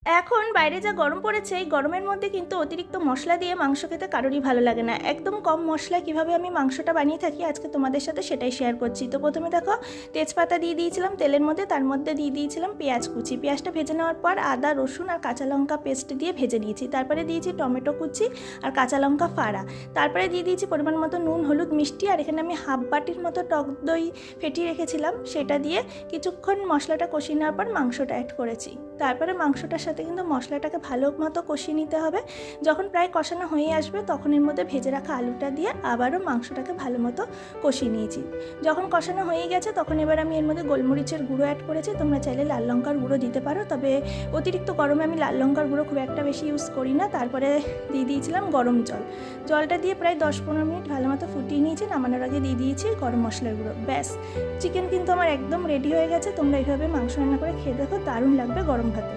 এখন বাইরে যা গরম পড়েছে, এই গরমের মধ্যে কিন্তু অতিরিক্ত মশলা দিয়ে মাংস খেতে কারোরই ভালো লাগে না। একদম কম মশলায় কীভাবে আমি মাংসটা বানিয়ে থাকি আজকে তোমাদের সাথে সেটাই শেয়ার করছি। তো প্রথমে দেখো, তেজপাতা দিয়ে দিয়েছিলাম তেলের মধ্যে, তার মধ্যে দিয়ে দিয়েছিলাম পেঁয়াজ কুচি। পেঁয়াজটা ভেজে নেওয়ার পর আদা রসুন আর কাঁচা লঙ্কা পেস্ট দিয়ে ভেজে নিয়েছি। তারপরে দিয়েছি টমেটো কুচি আর কাঁচা লঙ্কা ফাড়া। তারপরে দিয়ে দিয়েছি পরিমাণ মতো নুন হলুদ মিষ্টি, আর এখানে আমি হাফ বাটির মতো টক দই ফেটিয়ে রেখেছিলাম, সেটা দিয়ে কিছুক্ষণ মশলাটা কষিয়ে নেওয়ার পর মাংসটা অ্যাড করেছি। তারপরে মাংসটার সাথে কিন্তু মশলাটাকে ভালো মতো কষিয়ে নিতে হবে। যখন প্রায় কষানো হয়ে আসবে তখন এর মধ্যে ভেজে রাখা আলুটা দিয়ে আবারও মাংসটাকে ভালো মতো কষিয়ে নিয়েছি। যখন কষানো হয়ে গেছে তখন এবার আমি এর মধ্যে গোলমরিচের গুঁড়ো অ্যাড করেছি। তোমরা চাইলে লাল লঙ্কার গুঁড়ো দিতে পারো, তবে অতিরিক্ত গরমে আমি লাল লঙ্কার গুঁড়ো খুব একটা বেশি ইউজ করি না। তারপরে দিয়ে দিয়েছিলাম গরম জল। জলটা দিয়ে প্রায় 10-15 মিনিট ভালো মতো ফুটিয়ে নিয়েছি। নামানোর আগে দিয়ে দিয়েছি গরম মশলার গুঁড়ো। ব্যাস, চিকেন কিন্তু আমার একদম রেডি হয়ে গেছে। তোমরা এইভাবে মাংস রান্না করে খেয়ে দেখো, দারুণ লাগবে গরম ভাতে।